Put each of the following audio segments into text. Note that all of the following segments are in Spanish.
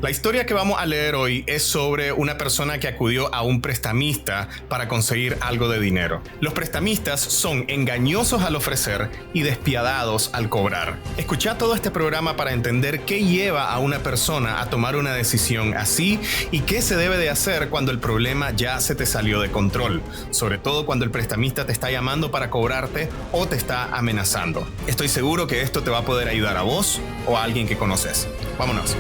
La historia que vamos a leer hoy es sobre una persona que acudió a un prestamista para conseguir algo de dinero. Los prestamistas son engañosos al ofrecer y despiadados al cobrar. Escucha todo este programa para entender qué lleva a una persona a tomar una decisión así y qué se debe de hacer cuando el problema ya se te salió de control, sobre todo cuando el prestamista te está llamando para cobrarte o te está amenazando. Estoy seguro que esto te va a poder ayudar a vos o a alguien que conoces. Vámonos.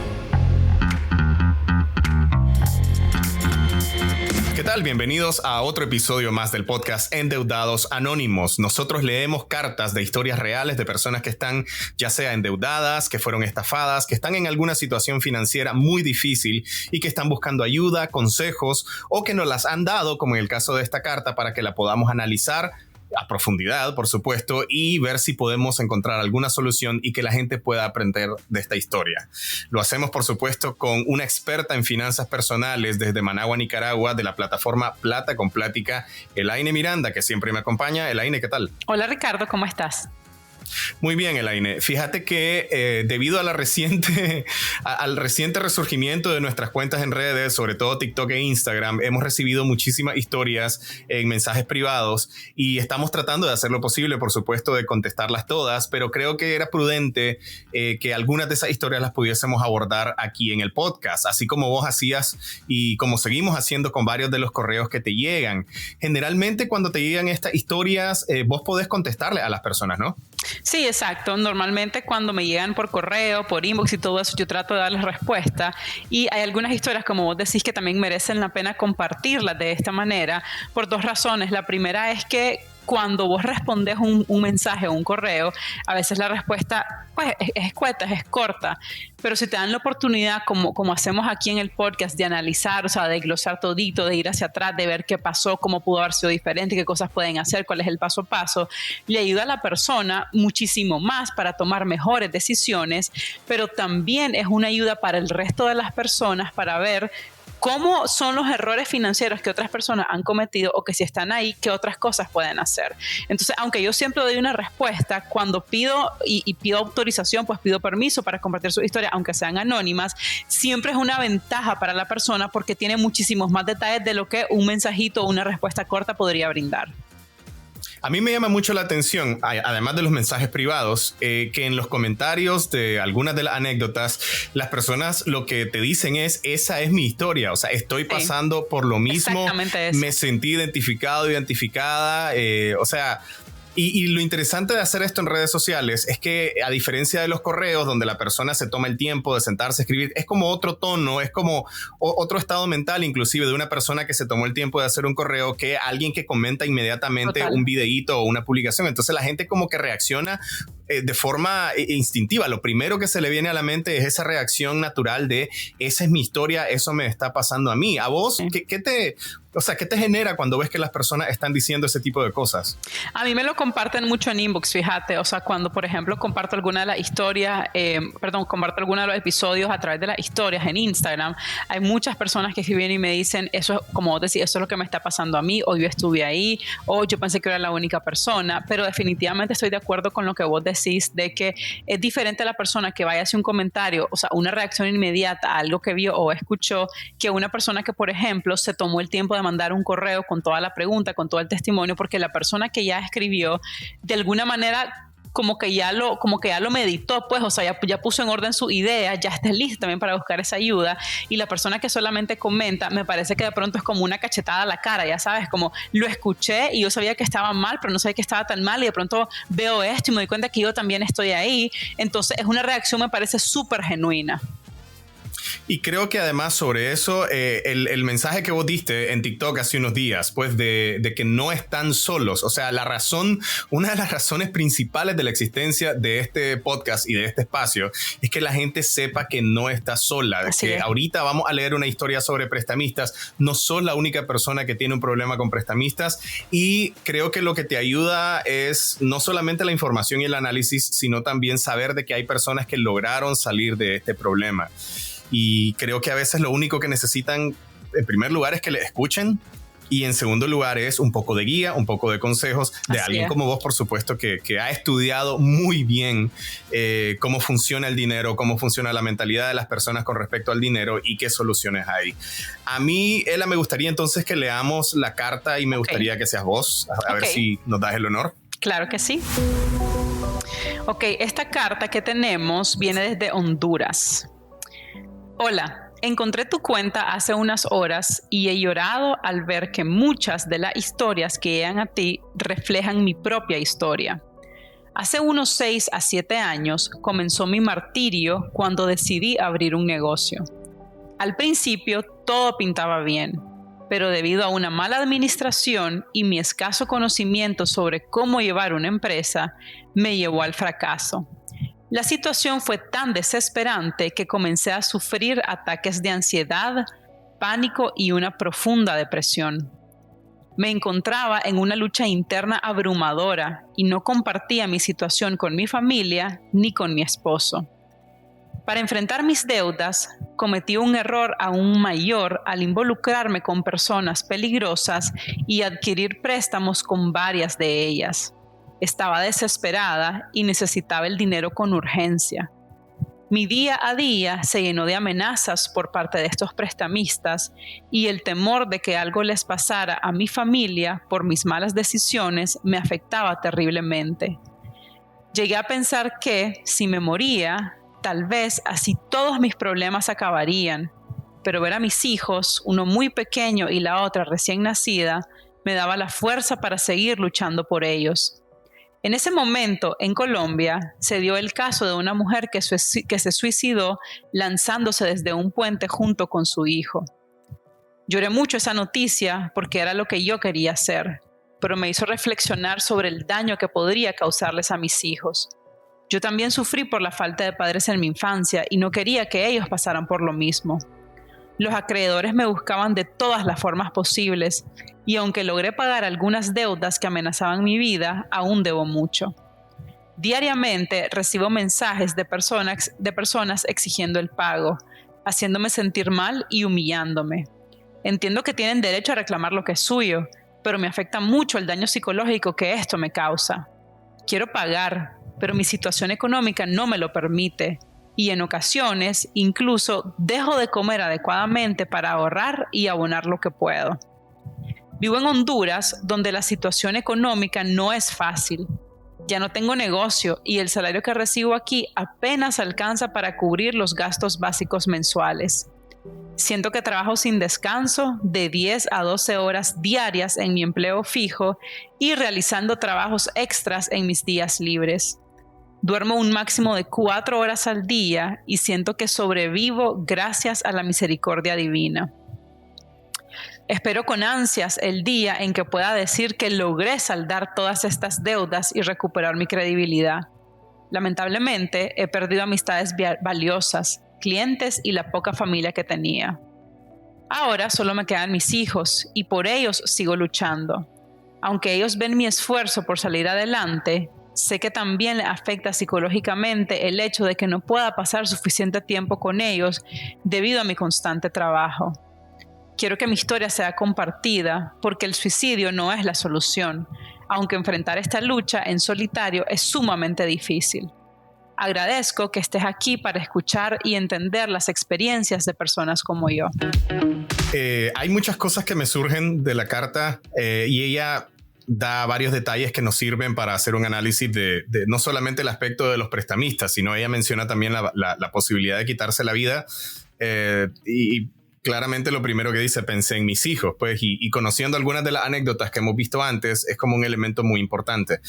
¿Qué tal? Bienvenidos a otro episodio más del podcast Endeudados Anónimos. Nosotros leemos cartas de historias reales de personas que están ya sea endeudadas, que fueron estafadas, que están en alguna situación financiera muy difícil y que están buscando ayuda, consejos o que nos las han dado, como en el caso de esta carta, para que la podamos analizar a profundidad, por supuesto, y ver si podemos encontrar alguna solución y que la gente pueda aprender de esta historia. Lo hacemos, por supuesto, con una experta en finanzas personales desde Managua, Nicaragua, de la plataforma Plata con Plática, Elaine Miranda, que siempre me acompaña. Elaine, ¿qué tal? Hola Ricardo, ¿cómo estás? Muy bien, Elaine. Fíjate que debido a al reciente resurgimiento de nuestras cuentas en redes, sobre todo TikTok e Instagram, hemos recibido muchísimas historias en mensajes privados y estamos tratando de hacer lo posible, por supuesto, de contestarlas todas, pero creo que era prudente que algunas de esas historias las pudiésemos abordar aquí en el podcast, así como vos hacías y como seguimos haciendo con varios de los correos que te llegan. Generalmente cuando te llegan estas historias, vos podés contestarle a las personas, ¿no? Sí, exacto. Normalmente cuando me llegan por correo, por inbox y todo eso, yo trato de darles respuesta. Y hay algunas historias, como vos decís, que también merecen la pena compartirlas de esta manera por dos razones. La primera es que cuando vos respondes un mensaje o un correo, a veces la respuesta pues, es escueta, es corta, pero si te dan la oportunidad, como hacemos aquí en el podcast, de analizar, o sea, de glosar todito, de ir hacia atrás, de ver qué pasó, cómo pudo haber sido diferente, qué cosas pueden hacer, cuál es el paso a paso, le ayuda a la persona muchísimo más para tomar mejores decisiones, pero también es una ayuda para el resto de las personas para ver cómo son los errores financieros que otras personas han cometido o que si están ahí, qué otras cosas pueden hacer. Entonces, aunque yo siempre doy una respuesta, cuando pido y pido autorización, pues pido permiso para compartir su historia, aunque sean anónimas, siempre es una ventaja para la persona porque tiene muchísimos más detalles de lo que un mensajito o una respuesta corta podría brindar. A mí me llama mucho la atención, además de los mensajes privados, que en los comentarios de algunas de las anécdotas, las personas lo que te dicen es, esa es mi historia, o sea, estoy pasando por lo mismo, me sentí identificada, o sea... Y lo interesante de hacer esto en redes sociales es que, a diferencia de los correos donde la persona se toma el tiempo de sentarse a escribir, es como otro tono, es como otro estado mental inclusive de una persona que se tomó el tiempo de hacer un correo que alguien que comenta inmediatamente un videíto o una publicación. Entonces la gente como que reacciona de forma instintiva. Lo primero que se le viene a la mente es esa reacción natural de esa es mi historia, eso me está pasando a mí. ¿A vos qué te genera cuando ves que las personas están diciendo ese tipo de cosas? A mí me lo comparten mucho en inbox, fíjate. O sea, cuando, por ejemplo, comparto alguna de las historias, comparto alguno de los episodios a través de las historias en Instagram, hay muchas personas que escriben y me dicen, eso, como vos decís, eso es lo que me está pasando a mí, o yo estuve ahí, o yo pensé que era la única persona. Pero definitivamente estoy de acuerdo con lo que vos decís, de que es diferente a la persona que vaya a hacer un comentario, o sea, una reacción inmediata a algo que vio o escuchó, que una persona que, por ejemplo, se tomó el tiempo de mandar un correo con toda la pregunta, con todo el testimonio, porque la persona que ya escribió, de alguna manera como que ya lo meditó, pues, o sea, ya puso en orden su idea, ya está listo también para buscar esa ayuda. Y la persona que solamente comenta, me parece que de pronto es como una cachetada a la cara, ya sabes, como lo escuché y yo sabía que estaba mal, pero no sabía que estaba tan mal y de pronto veo esto y me doy cuenta que yo también estoy ahí. Entonces es una reacción, me parece súper genuina. Y creo que además sobre eso, el mensaje que vos diste en TikTok hace unos días, pues de que no están solos. O sea, una de las razones principales de la existencia de este podcast y de este espacio es que la gente sepa que no está sola. Así que es. Ahorita vamos a leer una historia sobre prestamistas. No sos la única persona que tiene un problema con prestamistas. Y creo que lo que te ayuda es no solamente la información y el análisis, sino también saber de que hay personas que lograron salir de este problema. Y creo que a veces lo único que necesitan, en primer lugar, es que les escuchen Y en segundo lugar es un poco de guía, un poco de consejos de alguien como vos, por supuesto, que ha estudiado muy bien cómo funciona el dinero, cómo funciona la mentalidad de las personas con respecto al dinero y qué soluciones hay. A mí, Ela, me gustaría entonces que leamos la carta y me gustaría que seas vos, a ver si nos das el honor. Claro que sí. Ok, esta carta que tenemos viene desde Honduras. Hola. Encontré tu cuenta hace unas horas y he llorado al ver que muchas de las historias que llegan a ti reflejan mi propia historia. Hace unos 6 a 7 años comenzó mi martirio cuando decidí abrir un negocio. Al principio todo pintaba bien, pero debido a una mala administración y mi escaso conocimiento sobre cómo llevar una empresa, me llevó al fracaso. La situación fue tan desesperante que comencé a sufrir ataques de ansiedad, pánico y una profunda depresión. Me encontraba en una lucha interna abrumadora y no compartía mi situación con mi familia ni con mi esposo. Para enfrentar mis deudas, cometí un error aún mayor al involucrarme con personas peligrosas y adquirir préstamos con varias de ellas. Estaba desesperada y necesitaba el dinero con urgencia. Mi día a día se llenó de amenazas por parte de estos prestamistas y el temor de que algo les pasara a mi familia por mis malas decisiones me afectaba terriblemente. Llegué a pensar que, si me moría, tal vez así todos mis problemas acabarían, pero ver a mis hijos, uno muy pequeño y la otra recién nacida, me daba la fuerza para seguir luchando por ellos. En ese momento, en Colombia, se dio el caso de una mujer que se suicidó lanzándose desde un puente junto con su hijo. Lloré mucho esa noticia porque era lo que yo quería hacer, pero me hizo reflexionar sobre el daño que podría causarles a mis hijos. Yo también sufrí por la falta de padres en mi infancia y no quería que ellos pasaran por lo mismo. Los acreedores me buscaban de todas las formas posibles y aunque logré pagar algunas deudas que amenazaban mi vida, aún debo mucho. Diariamente recibo mensajes de personas exigiendo el pago, haciéndome sentir mal y humillándome. Entiendo que tienen derecho a reclamar lo que es suyo, pero me afecta mucho el daño psicológico que esto me causa. Quiero pagar, pero mi situación económica no me lo permite. Y en ocasiones incluso dejo de comer adecuadamente para ahorrar y abonar lo que puedo. Vivo en Honduras, donde la situación económica no es fácil. Ya no tengo negocio y el salario que recibo aquí apenas alcanza para cubrir los gastos básicos mensuales. Siento que trabajo sin descanso de 10 a 12 horas diarias en mi empleo fijo y realizando trabajos extras en mis días libres. Duermo un máximo de 4 horas al día y siento que sobrevivo gracias a la misericordia divina. Espero con ansias el día en que pueda decir que logré saldar todas estas deudas y recuperar mi credibilidad. Lamentablemente, he perdido amistades valiosas, clientes y la poca familia que tenía. Ahora solo me quedan mis hijos y por ellos sigo luchando. Aunque ellos ven mi esfuerzo por salir adelante, sé que también les afecta psicológicamente el hecho de que no pueda pasar suficiente tiempo con ellos debido a mi constante trabajo. Quiero que mi historia sea compartida porque el suicidio no es la solución, aunque enfrentar esta lucha en solitario es sumamente difícil. Agradezco que estés aquí para escuchar y entender las experiencias de personas como yo. Hay muchas cosas que me surgen de la carta y ella da varios detalles que nos sirven para hacer un análisis de no solamente el aspecto de los prestamistas, sino ella menciona también la posibilidad de quitarse la vida y claramente lo primero que dice, pensé en mis hijos, pues, y conociendo algunas de las anécdotas que hemos visto antes, es como un elemento muy importante.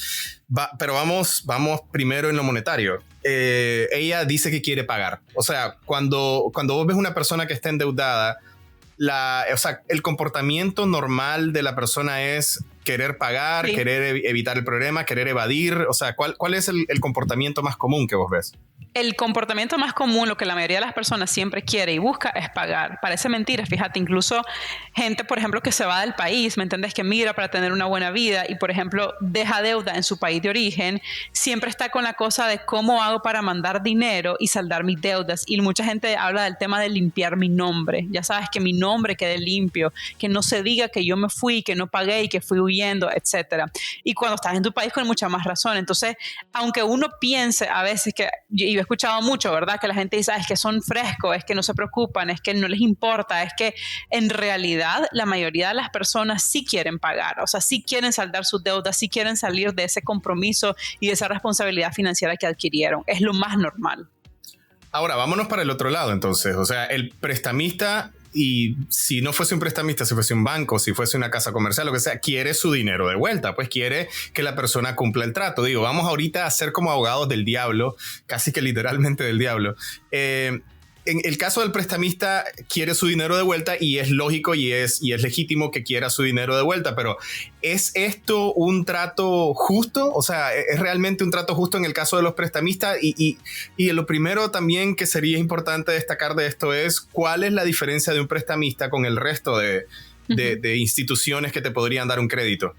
Pero vamos primero en lo monetario. Ella dice que quiere pagar. O sea, cuando vos ves una persona que está endeudada, el comportamiento normal de la persona es querer pagar, Sí. querer evitar el problema, querer evadir? O sea, ¿cuál es el comportamiento más común que vos ves? El comportamiento más común, lo que la mayoría de las personas siempre quiere y busca, es pagar. Parece mentira, fíjate, incluso gente, por ejemplo, que se va del país, ¿me entiendes? Que migra para tener una buena vida y, por ejemplo, deja deuda en su país de origen, siempre está con la cosa de cómo hago para mandar dinero y saldar mis deudas. Y mucha gente habla del tema de limpiar mi nombre. Ya sabes, que mi nombre quede limpio, que no se diga que yo me fui, que no pagué y que fui huyendo, etcétera. Y cuando estás en tu país, con mucha más razón. Entonces, aunque uno piense a veces que, y yo he escuchado mucho, ¿verdad? Que la gente dice, es que son frescos, es que no se preocupan, es que no les importa, es que en realidad la mayoría de las personas sí quieren pagar, o sea, sí quieren saldar sus deudas, sí quieren salir de ese compromiso y de esa responsabilidad financiera que adquirieron. Es lo más normal. Ahora, vámonos para el otro lado entonces. O sea, el prestamista, y si no fuese un prestamista, si fuese un banco, si fuese una casa comercial, lo que sea, quiere su dinero de vuelta, pues quiere que la persona cumpla el trato. Digo, vamos ahorita a ser como abogados del diablo, casi que literalmente del diablo. En el caso del prestamista, quiere su dinero de vuelta y es lógico y es legítimo que quiera su dinero de vuelta, pero ¿es esto un trato justo? O sea, ¿es realmente un trato justo en el caso de los prestamistas? Y lo primero también que sería importante destacar de esto es ¿cuál es la diferencia de un prestamista con el resto de instituciones que te podrían dar un crédito?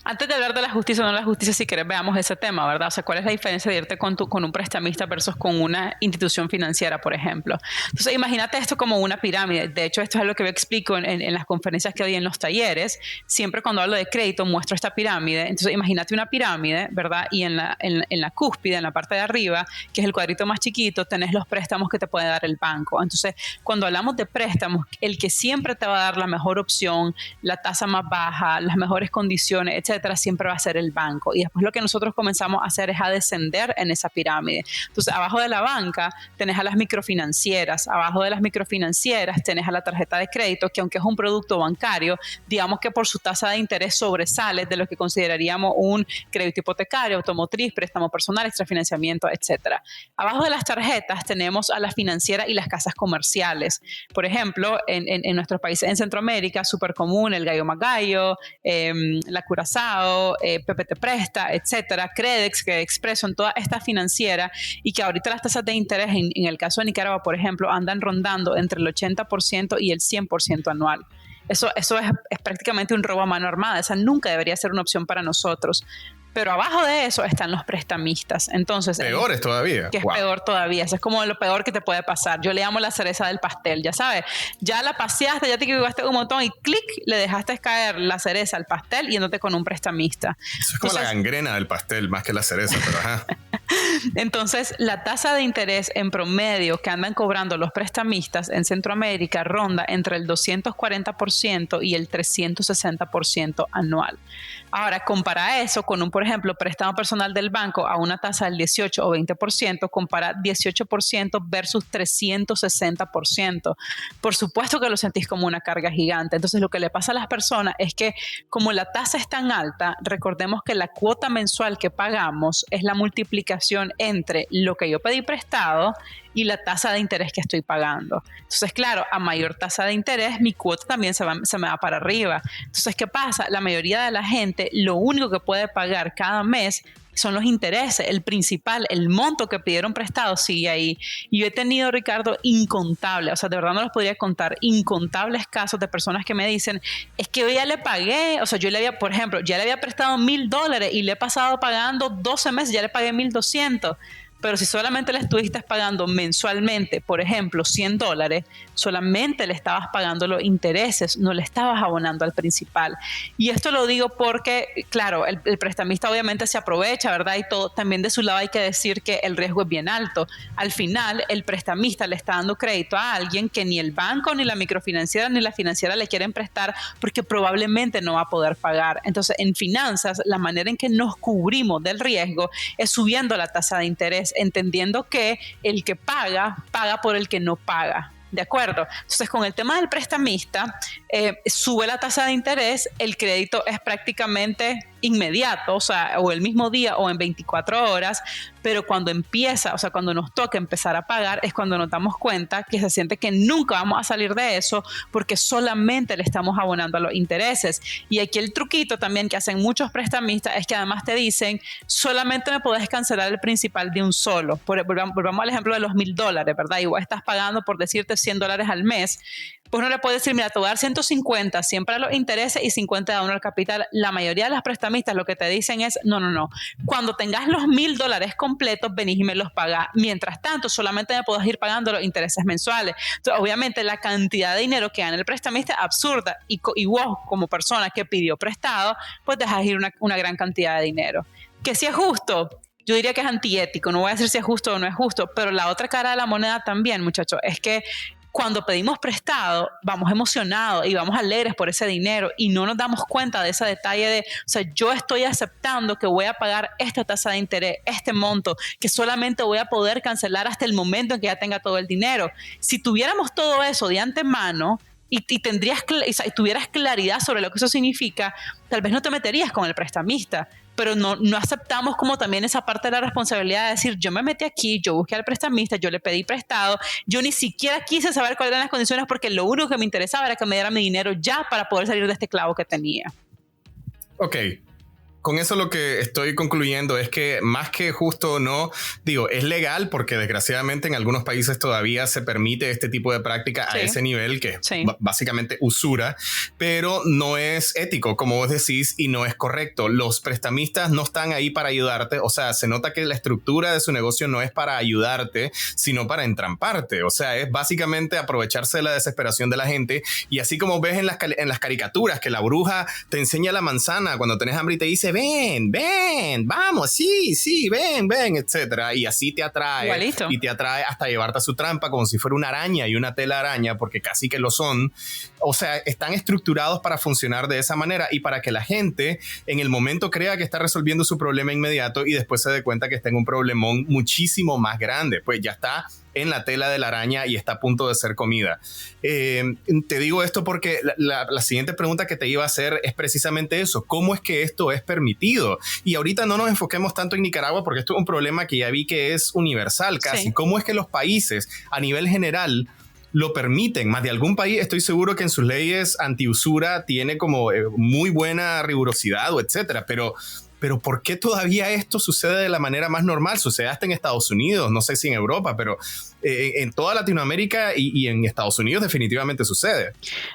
Antes de hablar de la justicia o no la justicia, si querés veamos ese tema, ¿verdad? O sea, ¿cuál es la diferencia de irte con un prestamista versus con una institución financiera, por ejemplo? Entonces, imagínate esto como una pirámide. De hecho, esto es lo que yo explico en las conferencias que doy en los talleres. Siempre cuando hablo de crédito muestro esta pirámide. Entonces, imagínate una pirámide, ¿verdad? Y en la cúspide, en la parte de arriba, que es el cuadrito más chiquito, tenés los préstamos que te puede dar el banco. Entonces, cuando hablamos de préstamos, el que siempre te va a dar la mejor opción, la tasa más baja, las mejores condiciones, etcétera, siempre va a ser el banco. Y después lo que nosotros comenzamos a hacer es a descender en esa pirámide. Entonces, abajo de la banca tenés a las microfinancieras, abajo de las microfinancieras tenés a la tarjeta de crédito, que aunque es un producto bancario, digamos que por su tasa de interés sobresale de lo que consideraríamos un crédito hipotecario, automotriz, préstamo personal, extrafinanciamiento, etcétera. Abajo de las tarjetas tenemos a las financieras y las casas comerciales. Por ejemplo, en nuestros países en Centroamérica, súper común, el Gallo Magallo, la Curazao, Pepe Te Presta, etcétera, Credex, Expreso, en toda esta financiera, y que ahorita las tasas de interés en el caso de Nicaragua, por ejemplo, andan rondando entre el 80% y el 100% anual. Eso es prácticamente un robo a mano armada. Esa nunca debería ser una opción para nosotros. Pero abajo de eso están los prestamistas. Entonces, peores todavía. Que es peor todavía. Eso es como lo peor que te puede pasar. Yo le llamo la cereza del pastel, ya sabes. Ya la paseaste, ya te equivocaste un montón y clic, le dejaste caer la cereza al pastel yéndote con un prestamista. Eso es como la gangrena del pastel, más que la cereza, pero ajá. Entonces, la tasa de interés en promedio que andan cobrando los prestamistas en Centroamérica ronda entre el 240% y el 360% anual. Ahora, compara eso con un, por ejemplo, préstamo personal del banco a una tasa del 18 o 20%, compara 18% versus 360%. Por supuesto que lo sentís como una carga gigante. Entonces, lo que le pasa a las personas es que como la tasa es tan alta, recordemos que la cuota mensual que pagamos es la multiplicación entre lo que yo pedí prestado y la tasa de interés que estoy pagando. Entonces, claro, a mayor tasa de interés, mi cuota también se me va para arriba. Entonces, ¿qué pasa? La mayoría de la gente lo único que puede pagar cada mes son los intereses, el principal, el monto que pidieron prestado sigue ahí. Y yo he tenido, Ricardo, incontables, o sea, de verdad no los podría contar, incontables casos de personas que me dicen, es que yo ya le pagué, o sea, yo le había, por ejemplo, ya le había prestado $1,000 y le he pasado pagando 12 meses, ya le pagué 1,200. Pero si solamente le estuviste pagando mensualmente, por ejemplo, $100, solamente le estabas pagando los intereses, no le estabas abonando al principal. Y esto lo digo porque, claro, el prestamista obviamente se aprovecha, ¿verdad? Y todo, también de su lado hay que decir que el riesgo es bien alto. Al final, el prestamista le está dando crédito a alguien que ni el banco, ni la microfinanciera, ni la financiera le quieren prestar porque probablemente no va a poder pagar. Entonces, en finanzas, la manera en que nos cubrimos del riesgo es subiendo la tasa de interés, entendiendo que el que paga por el que no paga. ¿De acuerdo? Entonces, con el tema del prestamista, sube la tasa de interés, el crédito es prácticamente inmediato, o sea, o el mismo día o en 24 horas, pero cuando empieza, o sea, cuando nos toca empezar a pagar es cuando nos damos cuenta que se siente que nunca vamos a salir de eso porque solamente le estamos abonando a los intereses. Y aquí el truquito también que hacen muchos prestamistas es que además te dicen, solamente me podés cancelar el principal de un solo. Volvamos al ejemplo de los $1,000, ¿verdad? Igual estás pagando, por decirte, $100 al mes. Pues uno le puede decir, mira, te voy a dar 150 siempre a los intereses y 50 de uno al capital. La mayoría de las prestamistas lo que te dicen es, no. Cuando tengas los $1,000 completos, venís y me los pagas. Mientras tanto, solamente me podés ir pagando los intereses mensuales. Entonces, obviamente, la cantidad de dinero que gana el prestamista es absurda. Y vos, como persona que pidió prestado, pues dejas ir una gran cantidad de dinero. Que si es justo, yo diría que es antiético. No voy a decir si es justo o no es justo, pero la otra cara de la moneda también, muchachos, es que cuando pedimos prestado, vamos emocionados y vamos alegres por ese dinero y no nos damos cuenta de ese detalle de, o sea, yo estoy aceptando que voy a pagar esta tasa de interés, este monto, que solamente voy a poder cancelar hasta el momento en que ya tenga todo el dinero. Si tuviéramos todo eso de antemano y tuvieras claridad sobre lo que eso significa, tal vez no te meterías con el prestamista. Pero no aceptamos como también esa parte de la responsabilidad de decir, yo me metí aquí, yo busqué al prestamista, yo le pedí prestado, yo ni siquiera quise saber cuáles eran las condiciones porque lo único que me interesaba era que me diera mi dinero ya para poder salir de este clavo que tenía. Ok. Con eso lo que estoy concluyendo es que más que justo o no, digo, es legal porque desgraciadamente en algunos países todavía se permite este tipo de práctica a ese nivel que es básicamente usura, pero no es ético, como vos decís, y no es correcto. Los prestamistas no están ahí para ayudarte, o sea, se nota que la estructura de su negocio no es para ayudarte, sino para entramparte, o sea, es básicamente aprovecharse de la desesperación de la gente y así como ves en las caricaturas que la bruja te enseña la manzana cuando tenés hambre y te dice, ven, vamos, sí, ven, etcétera. Y así te atrae. Igualito. Y te atrae hasta llevarte a su trampa como si fuera una araña y una tela araña, porque casi que lo son. O sea, están estructurados para funcionar de esa manera y para que la gente en el momento crea que está resolviendo su problema inmediato y después se dé cuenta que está en un problemón muchísimo más grande. Pues ya está en la tela de la araña y está a punto de ser comida. Te digo esto porque la siguiente pregunta que te iba a hacer es precisamente eso. ¿Cómo es que esto es permitido? Y ahorita no nos enfoquemos tanto en Nicaragua porque esto es un problema que ya vi que es universal casi. Sí. ¿Cómo es que los países a nivel general lo permiten? Más de algún país estoy seguro que en sus leyes antiusura tiene como muy buena rigurosidad o etcétera, pero ¿por qué todavía esto sucede de la manera más normal? Sucede hasta en Estados Unidos, no sé si en Europa, pero en toda Latinoamérica y en Estados Unidos definitivamente sucede.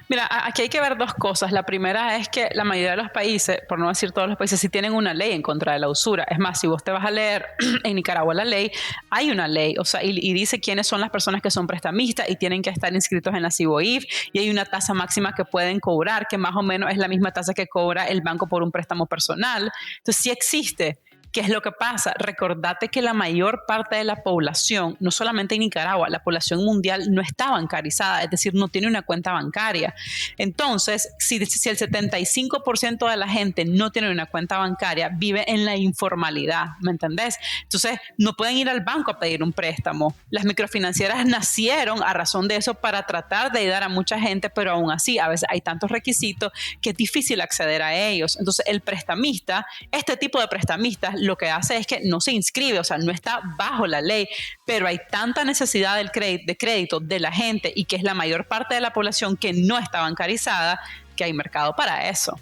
Mira, aquí hay que ver dos cosas. La primera es que la mayoría de los países, por no decir todos los países, sí tienen una ley en contra de la usura. Es más, si vos te vas a leer en Nicaragua la ley, hay una ley, o sea, y dice quiénes son las personas que son prestamistas y tienen que estar inscritos en la CIBOIF y hay una tasa máxima que pueden cobrar, que más o menos es la misma tasa que cobra el banco por un préstamo personal. Entonces, sí existe. ¿Qué es lo que pasa? Recordate que la mayor parte de la población, no solamente en Nicaragua, la población mundial no está bancarizada, es decir, no tiene una cuenta bancaria. Entonces, si el 75% de la gente no tiene una cuenta bancaria, vive en la informalidad, ¿me entendés? Entonces, no pueden ir al banco a pedir un préstamo. Las microfinancieras nacieron a razón de eso para tratar de ayudar a mucha gente, pero aún así, a veces hay tantos requisitos que es difícil acceder a ellos. Entonces, el prestamista, este tipo de prestamistas, lo que hace es que no se inscribe, o sea, no está bajo la ley, pero hay tanta necesidad de crédito de la gente y que es la mayor parte de la población que no está bancarizada, que hay mercado para eso.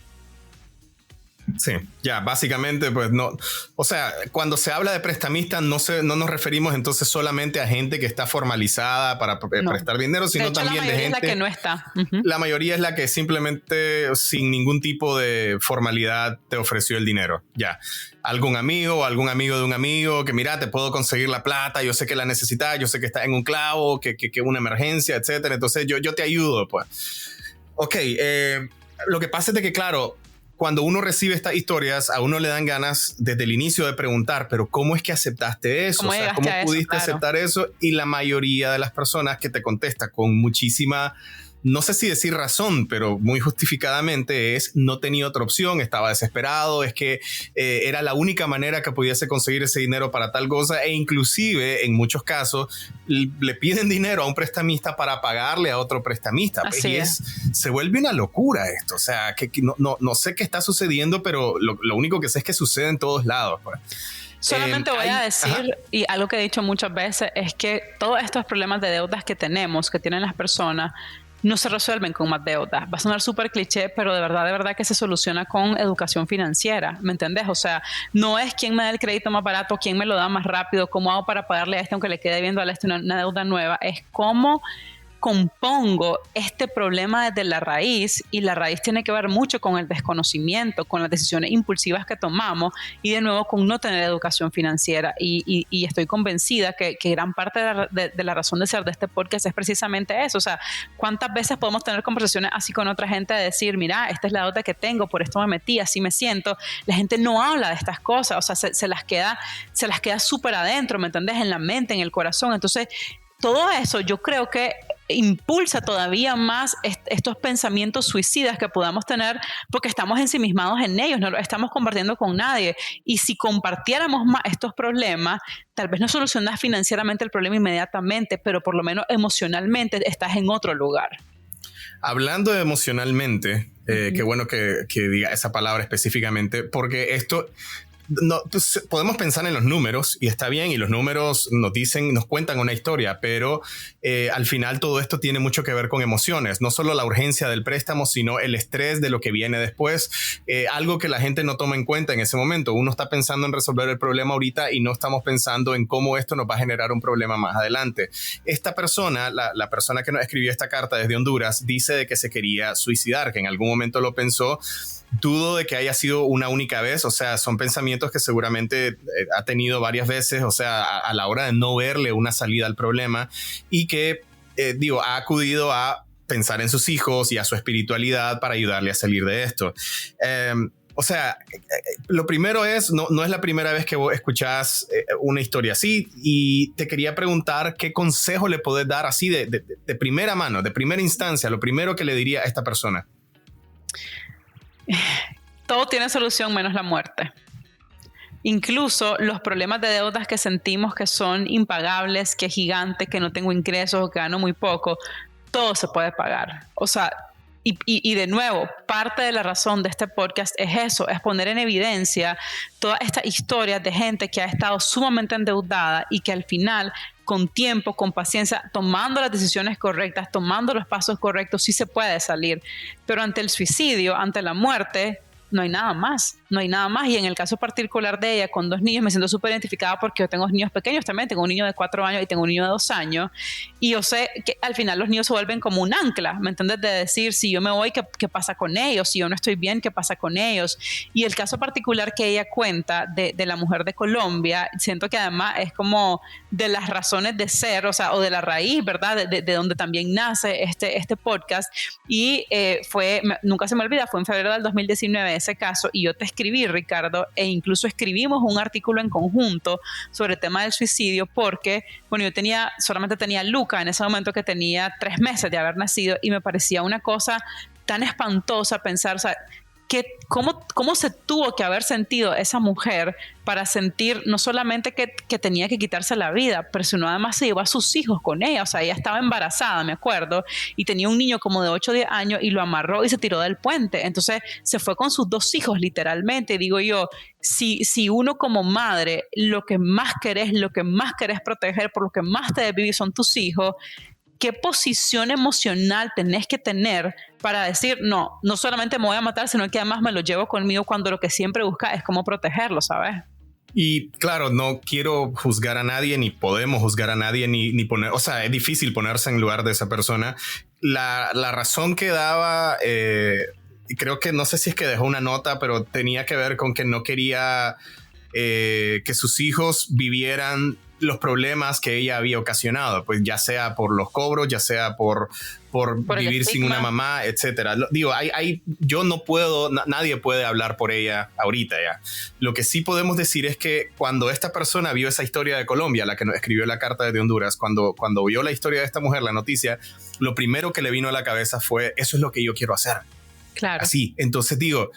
Sí, ya, básicamente, pues no. O sea, cuando se habla de prestamistas, no nos referimos entonces solamente a gente que está formalizada para prestar dinero, sino de hecho, también de gente. La mayoría es la que no está. Uh-huh. La mayoría es la que simplemente, sin ningún tipo de formalidad, te ofreció el dinero. Ya. Algún amigo de un amigo que, mira, te puedo conseguir la plata, yo sé que la necesitas, yo sé que estás en un clavo, que una emergencia, etcétera. Entonces, yo te ayudo, pues. Ok, lo que pasa es de que, claro, cuando uno recibe estas historias, a uno le dan ganas desde el inicio de preguntar, pero ¿cómo es que aceptaste eso? ¿Cómo pudiste aceptar eso? Y la mayoría de las personas que te contesta con muchísima no sé si decir razón, pero muy justificadamente es no tenía otra opción, estaba desesperado, es que era la única manera que pudiese conseguir ese dinero para tal cosa, e inclusive en muchos casos le piden dinero a un prestamista para pagarle a otro prestamista. Así es. Se vuelve una locura esto, o sea, que no sé qué está sucediendo, pero lo único que sé es que sucede en todos lados, pues. Solamente voy a decir, ajá. y algo que he dicho muchas veces, es que todos estos problemas de deudas que tenemos, que tienen las personas, no se resuelven con más deudas. Va a sonar súper cliché, pero de verdad que se soluciona con educación financiera, ¿me entendés? O sea, no es quién me da el crédito más barato, quién me lo da más rápido, cómo hago para pagarle a este aunque le quede viendo a este una deuda nueva, es cómo compongo este problema desde la raíz, y la raíz tiene que ver mucho con el desconocimiento, con las decisiones impulsivas que tomamos y de nuevo con no tener educación financiera, y estoy convencida que gran parte de la razón de ser de este podcast es precisamente eso. O sea, ¿cuántas veces podemos tener conversaciones así con otra gente de decir, mira, esta es la deuda que tengo, por esto me metí, así me siento? La gente no habla de estas cosas, o sea, se las queda súper adentro, ¿me entendés? En la mente, en el corazón. Entonces, todo eso yo creo que impulsa todavía más estos pensamientos suicidas que podamos tener, porque estamos ensimismados en ellos, no lo estamos compartiendo con nadie. Y si compartiéramos más estos problemas, tal vez no solucionas financieramente el problema inmediatamente, pero por lo menos emocionalmente estás en otro lugar. Hablando de emocionalmente, qué bueno que diga esa palabra específicamente, porque esto... No, pues podemos pensar en los números y está bien, y los números nos cuentan una historia, pero al final todo esto tiene mucho que ver con emociones, no solo la urgencia del préstamo, sino el estrés de lo que viene después, algo que la gente no toma en cuenta en ese momento. Uno está pensando en resolver el problema ahorita y no estamos pensando en cómo esto nos va a generar un problema más adelante. Esta persona, la persona que nos escribió esta carta desde Honduras, dice de que se quería suicidar, que en algún momento lo pensó. Dudo de que haya sido una única vez, o sea, son pensamientos que seguramente ha tenido varias veces, o sea, a la hora de no verle una salida al problema, y que, ha acudido a pensar en sus hijos y a su espiritualidad para ayudarle a salir de esto. O sea, lo primero es, no es la primera vez que vos escuchás una historia así, y te quería preguntar qué consejo le podés dar así de primera mano, de primera instancia, lo primero que le diría a esta persona. Todo tiene solución menos la muerte. Incluso los problemas de deudas que sentimos que son impagables, que es gigante, que no tengo ingresos, que gano muy poco, todo se puede pagar. O sea, y de nuevo, parte de la razón de este podcast es eso, es poner en evidencia todas estas historias de gente que ha estado sumamente endeudada y que al final, con tiempo, con paciencia, tomando las decisiones correctas, tomando los pasos correctos, sí se puede salir. Pero ante el suicidio, ante la muerte, no hay nada más, y en el caso particular de ella con 2 niños me siento súper identificada, porque yo tengo niños pequeños también, tengo un niño de 4 años y tengo un niño de 2 años, y yo sé que al final los niños se vuelven como un ancla, ¿me entiendes? De decir, si yo me voy, ¿qué pasa con ellos? Si yo no estoy bien, ¿qué pasa con ellos? Y el caso particular que ella cuenta de la mujer de Colombia, siento que además es como de las razones de ser, o sea, o de la raíz, ¿verdad? De donde también nace este podcast, y nunca se me olvida, fue en febrero del 2019 ese caso, y yo te escribí, Ricardo, e incluso escribimos un artículo en conjunto sobre el tema del suicidio, porque, bueno, yo solamente tenía a Luca en ese momento, que tenía 3 meses de haber nacido, y me parecía una cosa tan espantosa pensar, o sea, ¿cómo se tuvo que haber sentido esa mujer para sentir no solamente que tenía que quitarse la vida, pero sino además se llevó a sus hijos con ella? O sea, ella estaba embarazada, me acuerdo, y tenía un niño como de 8 o 10 años, y lo amarró y se tiró del puente. Entonces se fue con sus 2 hijos, literalmente. Digo yo, si uno como madre lo que más querés proteger, por lo que más te debes vivir son tus hijos, ¿qué posición emocional tenés que tener para decir, no solamente me voy a matar, sino que además me lo llevo conmigo, cuando lo que siempre busca es cómo protegerlo, ¿sabes? Y claro, no quiero juzgar a nadie, ni podemos juzgar a nadie, ni poner, o sea, es difícil ponerse en lugar de esa persona. La razón que daba, creo que no sé si es que dejó una nota, pero tenía que ver con que no quería que sus hijos vivieran los problemas que ella había ocasionado, pues ya sea por los cobros, ya sea por vivir sin una mamá, etcétera. Digo, yo no puedo, nadie puede hablar por ella ahorita ya. Lo que sí podemos decir es que cuando esta persona vio esa historia de Colombia, la que nos escribió la carta desde Honduras, cuando vio la historia de esta mujer, la noticia, lo primero que le vino a la cabeza fue, eso es lo que yo quiero hacer. Claro. Así, entonces digo,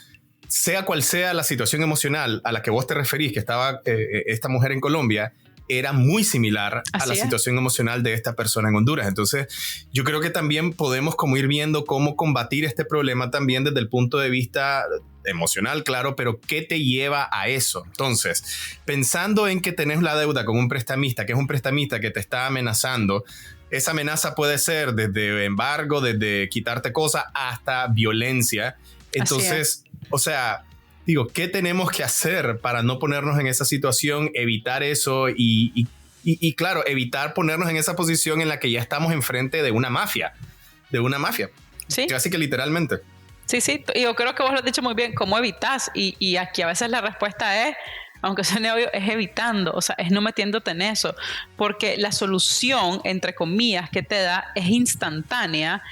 sea cual sea la situación emocional a la que vos te referís, que estaba esta mujer en Colombia, era muy similar a la situación emocional de esta persona en Honduras. Entonces, yo creo que también podemos como ir viendo cómo combatir este problema también desde el punto de vista emocional, claro, pero ¿qué te lleva a eso? Entonces, pensando en que tenés la deuda con un prestamista, que es un prestamista que te está amenazando, esa amenaza puede ser desde embargo, desde quitarte cosas, hasta violencia. Entonces, o sea, digo, ¿qué tenemos que hacer para no ponernos en esa situación, evitar eso y claro, evitar ponernos en esa posición en la que ya estamos enfrente de una mafia? Sí. Casi que literalmente. Sí, yo creo que vos lo has dicho muy bien, ¿cómo evitas? Y aquí a veces la respuesta es, aunque suene obvio, es evitando, o sea, es no metiéndote en eso, porque la solución, entre comillas, que te da es instantánea,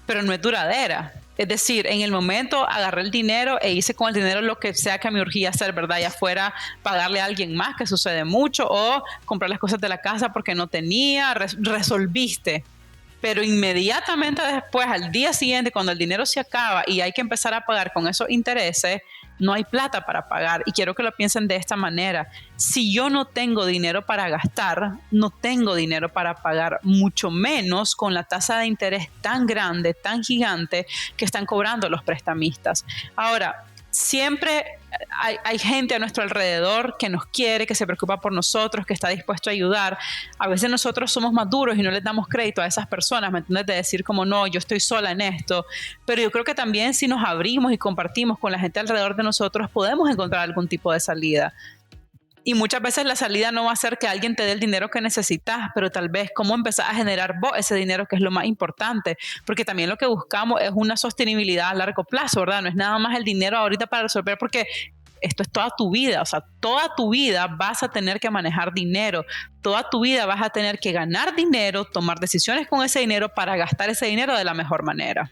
pero no es duradera. Es decir, en el momento agarré el dinero e hice con el dinero lo que sea que me urgía hacer, ¿verdad? Ya fuera pagarle a alguien más, que sucede mucho, o comprar las cosas de la casa porque no tenía, resolviste. Pero inmediatamente después, al día siguiente, cuando el dinero se acaba y hay que empezar a pagar con esos intereses, no hay plata para pagar. Y quiero que lo piensen de esta manera. Si yo no tengo dinero para gastar, no tengo dinero para pagar, mucho menos con la tasa de interés tan grande, tan gigante que están cobrando los prestamistas. Ahora, siempre hay gente a nuestro alrededor que nos quiere, que se preocupa por nosotros, que está dispuesto a ayudar. A veces nosotros somos más duros y no les damos crédito a esas personas, ¿me entiendes? De decir como, no, yo estoy sola en esto. Pero yo creo que también si nos abrimos y compartimos con la gente alrededor de nosotros, podemos encontrar algún tipo de salida. Y muchas veces la salida no va a ser que alguien te dé el dinero que necesitas, pero tal vez cómo empezar a generar vos ese dinero, que es lo más importante, porque también lo que buscamos es una sostenibilidad a largo plazo, ¿verdad? No es nada más el dinero ahorita para resolver, porque esto es toda tu vida, o sea, toda tu vida vas a tener que manejar dinero, toda tu vida vas a tener que ganar dinero, tomar decisiones con ese dinero para gastar ese dinero de la mejor manera.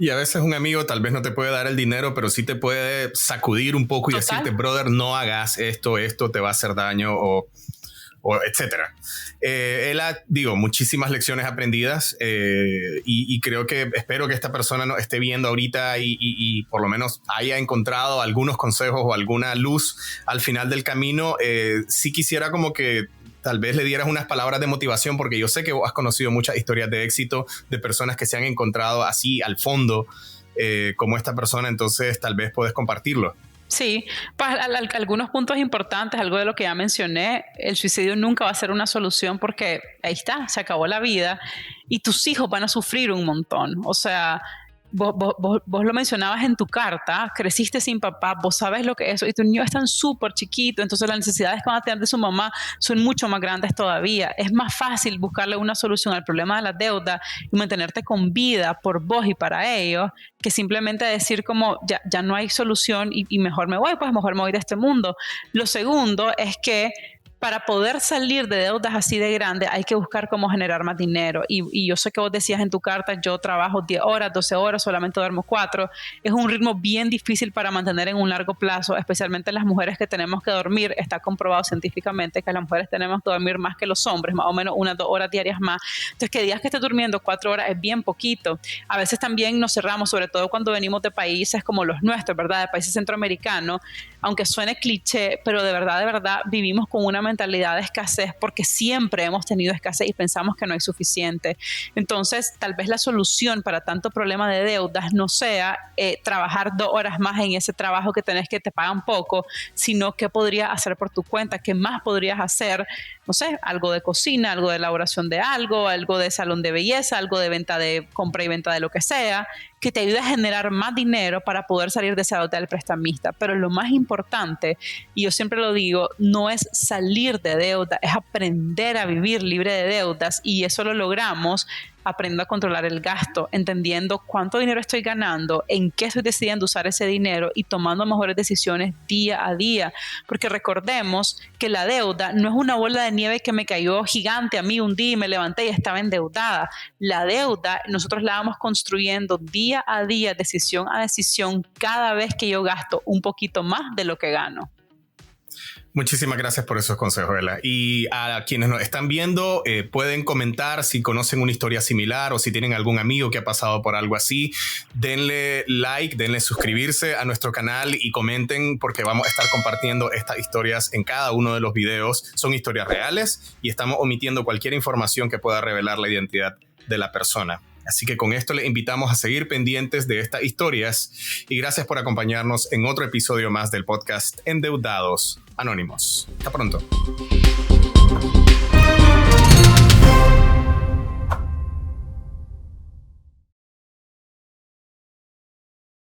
Y a veces un amigo tal vez no te puede dar el dinero, pero sí te puede sacudir un poco y decirte, brother, no hagas esto te va a hacer daño o etcétera. Él ha, muchísimas lecciones aprendidas y creo que espero que esta persona nos esté viendo ahorita y por lo menos haya encontrado algunos consejos o alguna luz al final del camino. Sí quisiera como que tal vez le dieras unas palabras de motivación, porque yo sé que vos has conocido muchas historias de éxito de personas que se han encontrado así al fondo como esta persona, entonces tal vez puedes compartirlo. Sí, pues algunos puntos importantes, algo de lo que ya mencioné, el suicidio nunca va a ser una solución porque ahí está, se acabó la vida y tus hijos van a sufrir un montón. O sea, vos lo mencionabas en tu carta, creciste sin papá, vos sabes lo que es eso y tus niños están súper chiquitos, entonces las necesidades que van a tener de su mamá son mucho más grandes todavía. Es más fácil buscarle una solución al problema de la deuda y mantenerte con vida por vos y para ellos, que simplemente decir como ya no hay solución y mejor me voy de este mundo. Lo segundo es que para poder salir de deudas así de grandes hay que buscar cómo generar más dinero. Y yo sé que vos decías en tu carta, yo trabajo 10 horas, 12 horas, solamente duermo 4. Es un ritmo bien difícil para mantener en un largo plazo, especialmente las mujeres que tenemos que dormir. Está comprobado científicamente que las mujeres tenemos que dormir más que los hombres, más o menos 1-2 horas diarias más. Entonces, que digas que estés durmiendo 4 horas es bien poquito. A veces también nos cerramos, sobre todo cuando venimos de países como los nuestros, ¿verdad? De países centroamericanos, aunque suene cliché, pero de verdad vivimos con una mentalidad de escasez porque siempre hemos tenido escasez y pensamos que no hay suficiente. Entonces, tal vez la solución para tanto problema de deudas no sea trabajar 2 horas más en ese trabajo que tenés que te pagan poco, sino qué podrías hacer por tu cuenta, qué más podrías hacer, no sé, algo de cocina, algo de elaboración de algo de salón de belleza, algo de venta de compra y venta de lo que sea, que te ayude a generar más dinero para poder salir de esa deuda del prestamista. Pero lo más importante, y yo siempre lo digo, no es salir de deuda, es aprender a vivir libre de deudas, y eso lo logramos aprendo a controlar el gasto, entendiendo cuánto dinero estoy ganando, en qué estoy decidiendo usar ese dinero y tomando mejores decisiones día a día. Porque recordemos que la deuda no es una bola de nieve que me cayó gigante a mí un día y me levanté y estaba endeudada. La deuda nosotros la vamos construyendo día a día, decisión a decisión, cada vez que yo gasto un poquito más de lo que gano. Muchísimas gracias por esos consejos, Ela. Y a quienes nos están viendo, pueden comentar si conocen una historia similar o si tienen algún amigo que ha pasado por algo así. Denle like, denle suscribirse a nuestro canal y comenten, porque vamos a estar compartiendo estas historias en cada uno de los videos. Son historias reales y estamos omitiendo cualquier información que pueda revelar la identidad de la persona. Así que con esto les invitamos a seguir pendientes de estas historias y gracias por acompañarnos en otro episodio más del podcast Endeudados Anónimos. Hasta pronto.